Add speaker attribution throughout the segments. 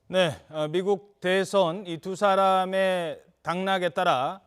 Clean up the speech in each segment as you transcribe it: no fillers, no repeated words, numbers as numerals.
Speaker 1: 네, 미국 대선 이 두 사람의 당락에 따라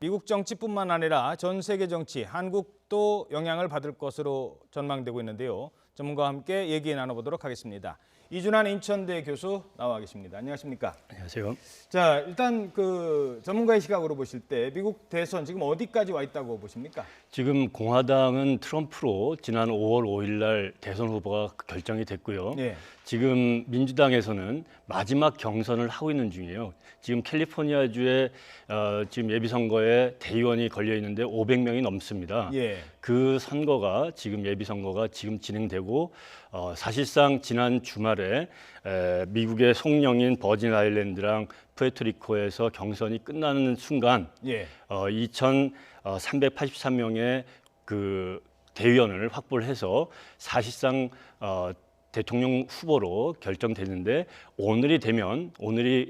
Speaker 1: 미국 정치뿐만 아니라 전 세계 정치, 한국도 영향을 받을 것으로 전망되고 있는데요. 전문가와 함께 얘기 나눠보도록 하겠습니다. 이준환 인천대 교수 나와 계십니다. 안녕하십니까?
Speaker 2: 안녕하세요.
Speaker 1: 자, 일단 그 전문가의 시각으로 보실 때 미국 대선 지금 어디까지 와 있다고 보십니까?
Speaker 2: 지금 공화당은 트럼프로 지난 5월 5일 날 대선 후보가 결정이 됐고요.
Speaker 1: 예.
Speaker 2: 지금 민주당에서는 마지막 경선을 하고 있는 중이에요. 지금 캘리포니아주에 지금 예비선거에 대의원이 걸려 있는데 500명이 넘습니다.
Speaker 1: 예.
Speaker 2: 그 선거가 지금 예비선거가 지금 진행되고 사실상 지난 주말에 미국의 속령인 버진 아일랜드랑 푸에르토리코에서 경선이 끝나는 순간
Speaker 1: 예.
Speaker 2: 2,383명의 그 대의원을 확보를 해서 사실상 대통령 후보로 결정되는데 오늘이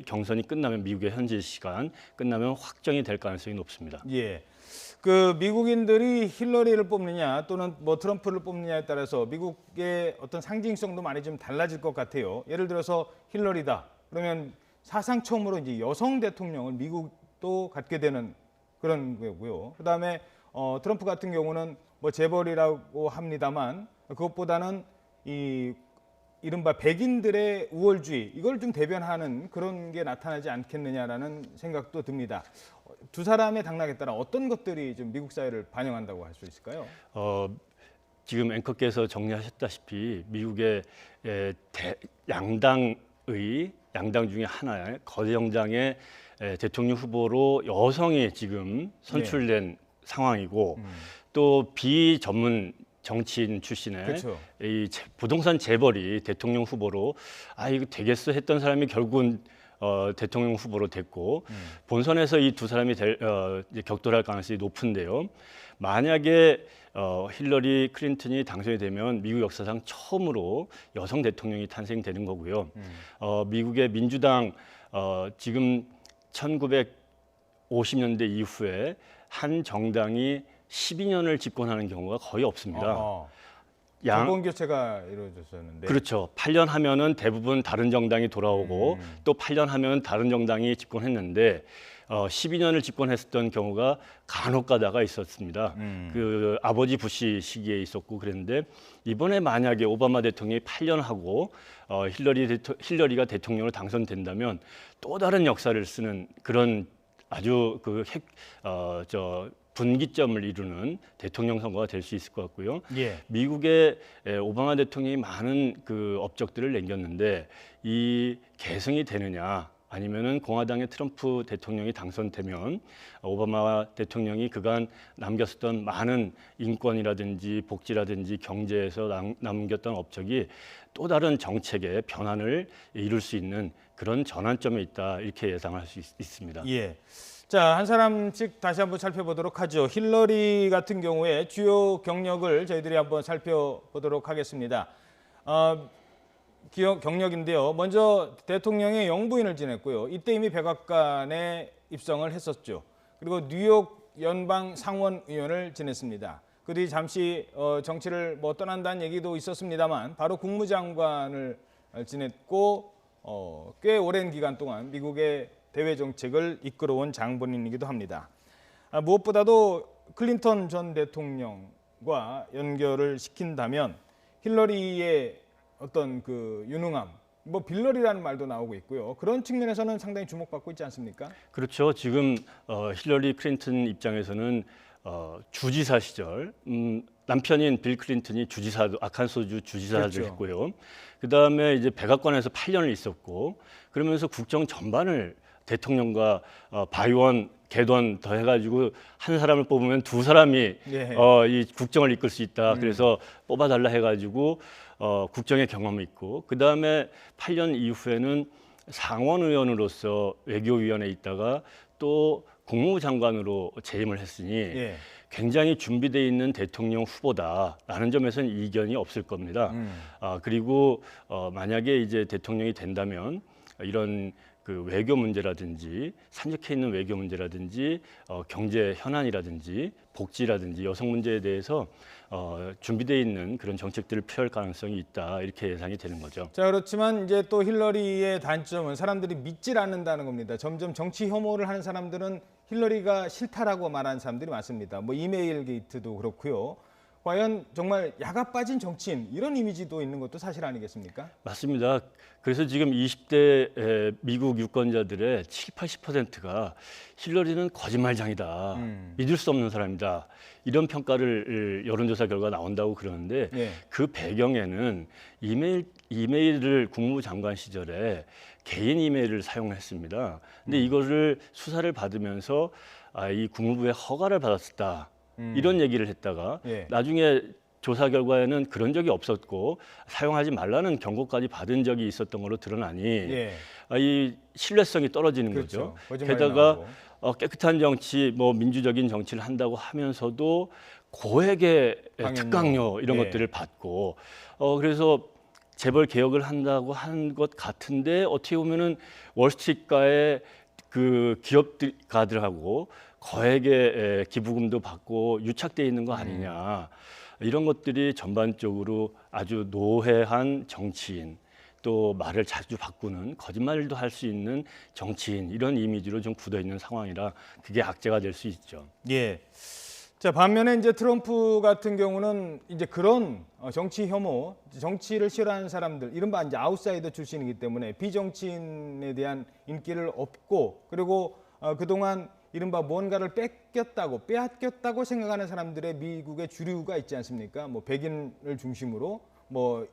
Speaker 2: 경선이 끝나면 미국의 현지 시간 끝나면 확정이 될 가능성이 높습니다.
Speaker 1: 예. 그 미국인들이 힐러리를 뽑느냐 또는 뭐 트럼프를 뽑느냐에 따라서 미국의 어떤 상징성도 많이 좀 달라질 것 같아요. 예를 들어서 힐러리다. 그러면 사상 처음으로 이제 여성 대통령을 미국도 갖게 되는 그런 거고요. 그다음에 트럼프 같은 경우는 뭐 재벌이라고 합니다만 그것보다는 이 이른바 백인들의 우월주의 이걸 좀 대변하는 그런 게 나타나지 않겠느냐라는 생각도 듭니다. 두 사람의 당락에 따라 어떤 것들이 좀 미국 사회를 반영한다고 할 수 있을까요?
Speaker 2: 지금 앵커께서 정리하셨다시피 미국의 양당 중에 하나의 거대 정당의 대통령 후보로 여성이 지금 선출된 상황이고 또 비전문 정치인 출신의
Speaker 1: 그렇죠.
Speaker 2: 이 부동산 재벌이 대통령 후보로 이거 되겠어 했던 사람이 결국은 대통령 후보로 됐고 본선에서 이 두 사람이 이제 격돌할 가능성이 높은데요. 만약에 힐러리 클린턴이 당선이 되면 미국 역사상 처음으로 여성 대통령이 탄생되는 거고요. 미국의 민주당 지금 1950년대 이후에 한 정당이 12년을 집권하는 경우가 거의 없습니다.
Speaker 1: 정권 교체가 이루어졌었는데.
Speaker 2: 그렇죠. 8년 하면은 대부분 다른 정당이 돌아오고 또 8년 하면 다른 정당이 집권했는데 12년을 집권했었던 경우가 간혹 가다가 있었습니다. 그 아버지 부시 시기에 있었고 그랬는데 이번에 만약에 오바마 대통령이 8년 하고 힐러리가 대통령으로 당선된다면 또 다른 역사를 쓰는 그런 아주 분기점을 이루는 대통령 선거가 될 수 있을 것 같고요.
Speaker 1: 예.
Speaker 2: 미국의 오바마 대통령이 많은 그 업적들을 남겼는데 이 계승이 되느냐 아니면은 공화당의 트럼프 대통령이 당선되면 오바마 대통령이 그간 남겼었던 많은 인권이라든지 복지라든지 경제에서 남겼던 업적이 또 다른 정책의 변환을 이룰 수 있는 그런 전환점에 있다 이렇게 예상할 수 있습니다.
Speaker 1: 예. 자, 한 사람씩 다시 한번 살펴보도록 하죠. 힐러리 같은 경우에 주요 경력을 저희들이 한번 살펴보도록 하겠습니다. 경력인데요. 먼저 대통령의 영부인을 지냈고요. 이때 이미 백악관에 입성을 했었죠. 그리고 뉴욕 연방 상원의원을 지냈습니다. 그 뒤 잠시 정치를 떠난다는 얘기도 있었습니다만 바로 국무장관을 지냈고 꽤 오랜 기간 동안 미국의 대외 정책을 이끌어온 장본인이기도 합니다. 무엇보다도 클린턴 전 대통령과 연결을 시킨다면 힐러리의 어떤 그 유능함, 빌러리라는 말도 나오고 있고요. 그런 측면에서는 상당히 주목받고 있지 않습니까?
Speaker 2: 그렇죠. 지금 힐러리 클린턴 입장에서는 주지사 시절 남편인 빌 클린턴이 아칸소주 주지사를
Speaker 1: 그렇죠.
Speaker 2: 했고요. 그 다음에 이제 백악관에서 8년을 있었고 그러면서 국정 전반을 대통령과 바이원, 개돈 더 해가지고 한 사람을 뽑으면 두 사람이 이 국정을 이끌 수 있다. 그래서 뽑아달라 해가지고 국정의 경험이 있고 그 다음에 8년 이후에는 상원의원으로서 외교위원회에 있다가 또 국무장관으로 재임을 했으니 굉장히 준비되어 있는 대통령 후보다라는 점에서는 이견이 없을 겁니다. 그리고 만약에 이제 대통령이 된다면 이런 그 외교 문제라든지 산적해 있는 외교 문제라든지 경제 현안이라든지 복지라든지 여성 문제에 대해서 준비되어 있는 그런 정책들을 펴올 가능성이 있다 이렇게 예상이 되는 거죠.
Speaker 1: 자, 그렇지만 이제 또 힐러리의 단점은 사람들이 믿질 않는다는 겁니다. 점점 정치 혐오를 하는 사람들은 힐러리가 싫다라고 말하는 사람들이 많습니다. 뭐 이메일 게이트도 그렇고요. 과연 정말 야가 빠진 정치인 이런 이미지도 있는 것도 사실 아니겠습니까?
Speaker 2: 맞습니다. 그래서 지금 20대 미국 유권자들의 70~80%가 힐러리는 거짓말장이다. 믿을 수 없는 사람이다. 이런 평가를 여론조사 결과 나온다고 그러는데
Speaker 1: 예.
Speaker 2: 그 배경에는 이메일을 국무부 장관 시절에 개인 이메일을 사용했습니다. 근데 이거를 수사를 받으면서 이 국무부의 허가를 받았다. 이런 얘기를 했다가
Speaker 1: 예.
Speaker 2: 나중에 조사 결과에는 그런 적이 없었고 사용하지 말라는 경고까지 받은 적이 있었던 걸로 드러나니
Speaker 1: 예.
Speaker 2: 이 신뢰성이 떨어지는
Speaker 1: 그렇죠.
Speaker 2: 거죠.
Speaker 1: 거짓말이
Speaker 2: 게다가
Speaker 1: 나오고.
Speaker 2: 깨끗한 정치, 뭐 민주적인 정치를 한다고 하면서도 고액의
Speaker 1: 강연료.
Speaker 2: 특강료 이런
Speaker 1: 예.
Speaker 2: 것들을 받고 그래서 재벌 개혁을 한다고 한 것 같은데 어떻게 보면은 월스트리트가의 그 기업가들하고 거액의 기부금도 받고 유착돼 있는 거 아니냐 이런 것들이 전반적으로 아주 노회한 정치인 또 말을 자주 바꾸는 거짓말도 할 수 있는 정치인 이런 이미지로 좀 굳어 있는 상황이라 그게 악재가 될 수 있죠.
Speaker 1: 예. 자, 반면에 이제 트럼프 같은 경우는 이제 그런 정치 혐오, 정치를 싫어하는 사람들, 이른바 이제 아웃사이더 출신이기 때문에 비정치인에 대한 인기를 얻고 그리고 그동안 이른바 뭔가를 빼앗겼다고 생각하는 사람들의 미국의 주류가 있지 않습니까? 뭐 백인을 중심으로 뭐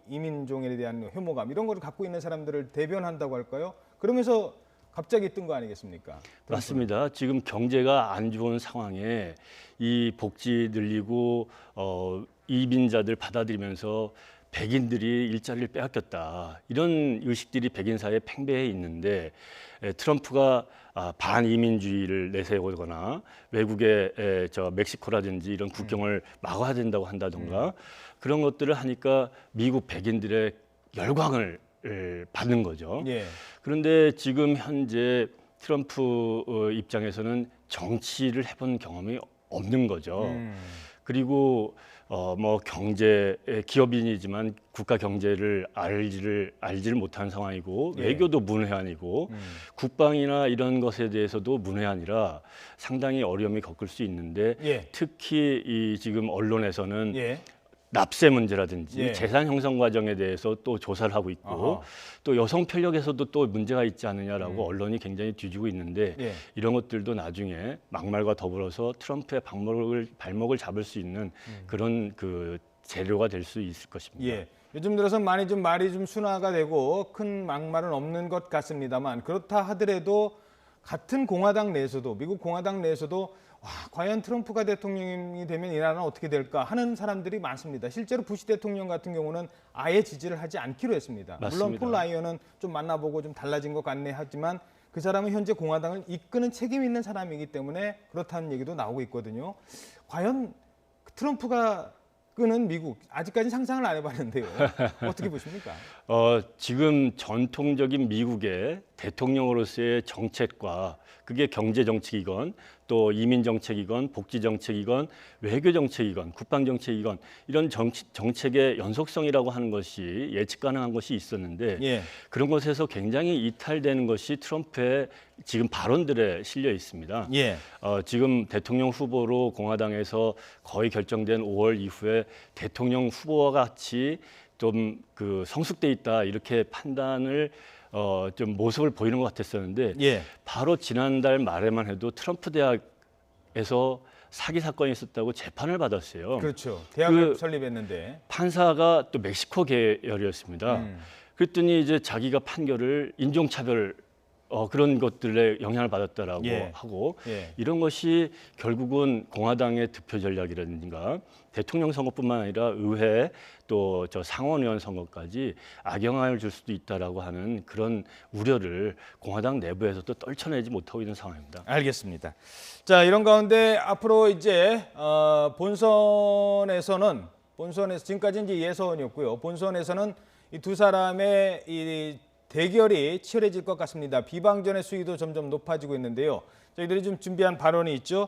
Speaker 1: 이민종에 대한 혐오감 이런 거를 갖고 있는 사람들을 대변한다고 할까요? 그러면서 갑자기 뜬 거 아니겠습니까?
Speaker 2: 맞습니다. 지금 경제가 안 좋은 상황에 이 복지 늘리고 이민자들 받아들이면서 백인들이 일자리를 빼앗겼다. 이런 의식들이 백인 사회에 팽배해 있는데 트럼프가 반이민주의를 내세우거나 외국의 멕시코라든지 이런 국경을 막아야 된다고 한다던가 그런 것들을 하니까 미국 백인들의 열광을 받는 거죠.
Speaker 1: 예.
Speaker 2: 그런데 지금 현재 트럼프 입장에서는 정치를 해본 경험이 없는 거죠. 그리고 뭐 경제 기업인이지만 국가 경제를 알지를 못한 상황이고
Speaker 1: 예.
Speaker 2: 외교도 문외한이고 국방이나 이런 것에 대해서도 문외한이라 상당히 어려움이 겪을 수 있는데
Speaker 1: 예.
Speaker 2: 특히 이 지금 언론에서는
Speaker 1: 예.
Speaker 2: 납세 문제라든지
Speaker 1: 예.
Speaker 2: 재산 형성 과정에 대해서 또 조사를 하고 있고
Speaker 1: 아하.
Speaker 2: 또 여성 편력에서도 또 문제가 있지 않느냐라고 언론이 굉장히 뒤지고 있는데
Speaker 1: 예.
Speaker 2: 이런 것들도 나중에 막말과 더불어서 트럼프의 발목을 잡을 수 있는 그런 그 재료가 될 수 있을 것입니다.
Speaker 1: 예. 요즘 들어서 말이 좀 순화가 되고 큰 막말은 없는 것 같습니다만 그렇다 하더라도 같은 공화당 내에서도 미국 공화당 내에서도 과연 트럼프가 대통령이 되면 이 나라는 어떻게 될까 하는 사람들이 많습니다. 실제로 부시 대통령 같은 경우는 아예 지지를 하지 않기로 했습니다.
Speaker 2: 맞습니다.
Speaker 1: 물론 폴 라이언은 좀 만나보고 좀 달라진 것 같네 하지만 그 사람은 현재 공화당을 이끄는 책임 있는 사람이기 때문에 그렇다는 얘기도 나오고 있거든요. 과연 트럼프가 끄는 미국 아직까지 상상을 안 해봤는데요. 어떻게 보십니까?
Speaker 2: 지금 전통적인 미국의 대통령으로서의 정책과 그게 경제 정책이건 또 이민 정책이건 복지 정책이건 외교 정책이건 국방 정책이건 이런 정책의 연속성이라고 하는 것이 예측 가능한 것이 있었는데
Speaker 1: 예.
Speaker 2: 그런 것에서 굉장히 이탈되는 것이 트럼프의 지금 발언들에 실려 있습니다.
Speaker 1: 예.
Speaker 2: 지금 대통령 후보로 공화당에서 거의 결정된 5월 이후에 대통령 후보와 같이 좀 그 성숙돼 있다 이렇게 판단을 좀 모습을 보이는 것 같았었는데
Speaker 1: 예.
Speaker 2: 바로 지난달 말에만 해도 트럼프 대학에서 사기 사건이 있었다고 재판을 받았어요.
Speaker 1: 그렇죠. 대학을
Speaker 2: 그
Speaker 1: 설립했는데.
Speaker 2: 판사가 또 멕시코 계열이었습니다. 그랬더니 이제 자기가 판결을 인종차별 그런 것들에 영향을 받았다라고
Speaker 1: 예.
Speaker 2: 하고
Speaker 1: 예.
Speaker 2: 이런 것이 결국은 공화당의 득표 전략이라든가 대통령 선거뿐만 아니라 의회 또 저 상원의원 선거까지 악영향을 줄 수도 있다라고 하는 그런 우려를 공화당 내부에서도 떨쳐내지 못하고 있는 상황입니다.
Speaker 1: 알겠습니다. 자, 이런 가운데 앞으로 이제 본선에서 지금까지 이제 예선이었고요. 본선에서는 이 두 사람의 이 대결이 치열해질 것 같습니다. 비방전의 수위도 점점 높아지고 있는데요. 저희들이 좀 준비한 발언이 있죠.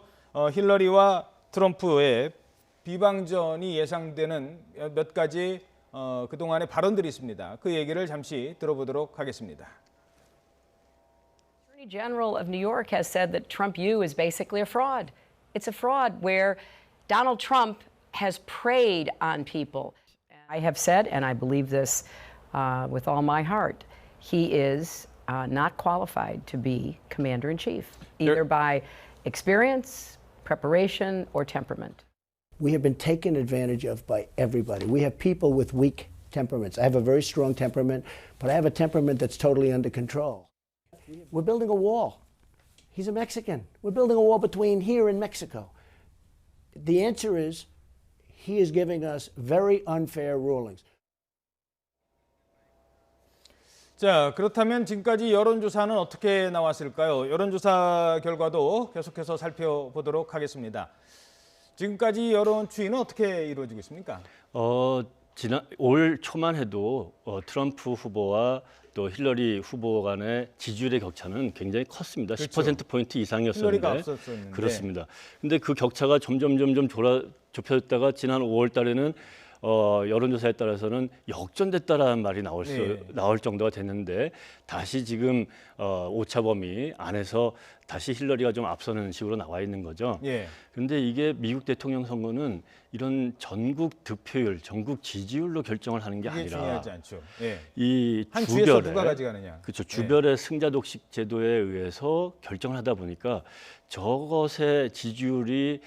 Speaker 1: 힐러리와 트럼프의 비방전이 예상되는 몇 가지 그동안의 발언들이 있습니다. 그 얘기를 잠시 들어보도록 하겠습니다.
Speaker 3: Attorney General of New York has said that Trump U is basically a fraud. It's a fraud where Donald Trump has preyed on people. I have said, and I believe this with all my heart, he is not qualified to be commander-in-chief, either by experience, preparation, or temperament.
Speaker 4: We have been taken advantage of by everybody. We have people with weak temperaments. I have a very strong temperament, but I have a temperament that's totally under control. We're building a wall. He's a Mexican. We're building a wall between here and Mexico. The answer is he is giving us very unfair rulings.
Speaker 1: 자, 그렇다면 지금까지 여론조사는 어떻게 나왔을까요? 여론조사 결과도 계속해서 살펴보도록 하겠습니다. 지금까지 여론 추이는 어떻게 이루어지고 있습니까?
Speaker 2: 지난 올 초만 해도 트럼프 후보와 또 힐러리 후보 간의 지지율의 격차는 굉장히 컸습니다.
Speaker 1: 그렇죠.
Speaker 2: 10%포인트 이상이었었는데.
Speaker 1: 힐러리가 앞섰었는데.
Speaker 2: 그렇습니다. 근데 그 격차가 점점 좁혀졌다가 지난 5월 달에는 여론조사에 따라서는 역전됐다라는 말이 나올 정도가 됐는데 다시 지금 오차 범위 안에서 다시 힐러리가 좀 앞서는 식으로 나와 있는 거죠. 그런데 이게 미국 대통령 선거는 이런 전국 득표율, 전국 지지율로 결정을 하는 게 아니라
Speaker 1: 중요하지 않죠.
Speaker 2: 이
Speaker 1: 한 주에서 누가 가져가느냐.
Speaker 2: 그렇죠. 주별의 승자 독식 제도에 의해서 결정을 하다 보니까 저것의 지지율이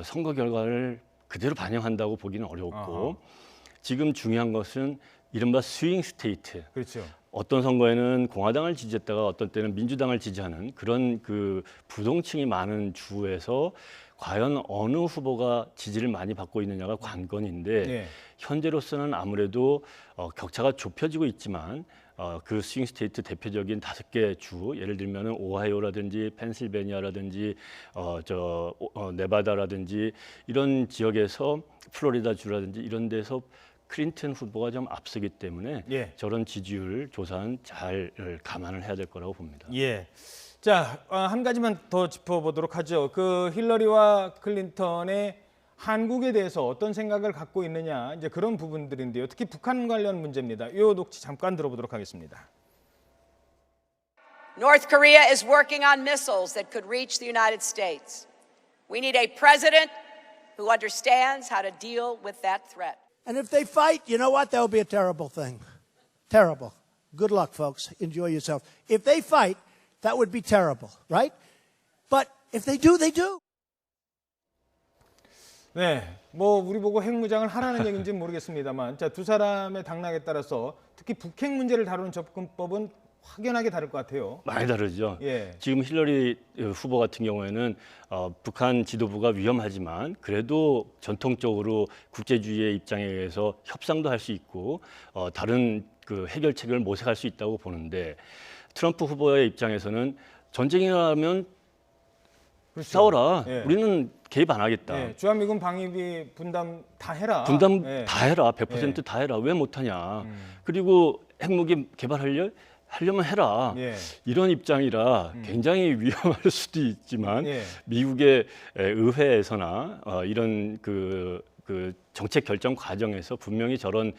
Speaker 2: 선거 결과를 그대로 반영한다고 보기는 어렵고 지금 중요한 것은 이른바 스윙 스테이트.
Speaker 1: 그렇죠.
Speaker 2: 어떤 선거에는 공화당을 지지했다가 어떤 때는 민주당을 지지하는 그런 그 부동층이 많은 주에서 과연 어느 후보가 지지를 많이 받고 있느냐가 관건인데 현재로서는 아무래도 격차가 좁혀지고 있지만 그 스윙 스테이트 대표적인 5개 주, 예를 들면은 오하이오라든지 펜실베니아라든지 네바다라든지 이런 지역에서 플로리다 주라든지 이런 데서 클린턴 후보가 좀 앞서기 때문에 저런 지지율 조사는 잘 감안을 해야 될 거라고 봅니다.
Speaker 1: 자, 한 가지만 더 짚어보도록 하죠. 그 힐러리와 클린턴의 한국에 대해서 어떤 생각을 갖고 있느냐, 이제 그런 부분들인데요. 특히 북한 관련 문제입니다. 이 녹취 잠깐 들어보도록 하겠습니다.
Speaker 5: North Korea is working on missiles that could reach the United States. We need a president who understands how to deal with that threat.
Speaker 6: And if they fight, you know what? That will be a terrible thing. Terrible. Good luck, folks. Enjoy yourself. If they fight, that would be terrible, right? But if they do, they do.
Speaker 1: 뭐 우리 보고 핵무장을 하라는 얘기인지는 모르겠습니다만, 자, 두 사람의 당락에 따라서 특히 북핵 문제를 다루는 접근법은 확연하게 다를 것 같아요.
Speaker 2: 많이 다르죠. 지금 힐러리 후보 같은 경우에는 북한 지도부가 위험하지만 그래도 전통적으로 국제주의의 입장에 의해서 협상도 할 수 있고 다른 그 해결책을 모색할 수 있다고 보는데 트럼프 후보의 입장에서는 전쟁이 나면 싸워라. 우리는 개입 안 하겠다.
Speaker 1: 주한미군 방위비 분담 다 해라.
Speaker 2: 분담 다 해라. 100% 다 해라. 왜 못하냐. 그리고 핵무기 하려면 해라. 이런 입장이라 굉장히 위험할 수도 있지만 미국의 의회에서나 이런 그 정책 결정 과정에서 분명히 저런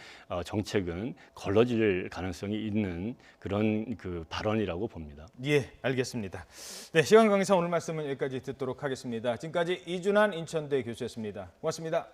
Speaker 2: 정책은 걸러질 가능성이 있는 그런 그 발언이라고 봅니다.
Speaker 1: 알겠습니다. 시간 관계상 오늘 말씀은 여기까지 듣도록 하겠습니다. 지금까지 이준환 인천대 교수였습니다. 고맙습니다.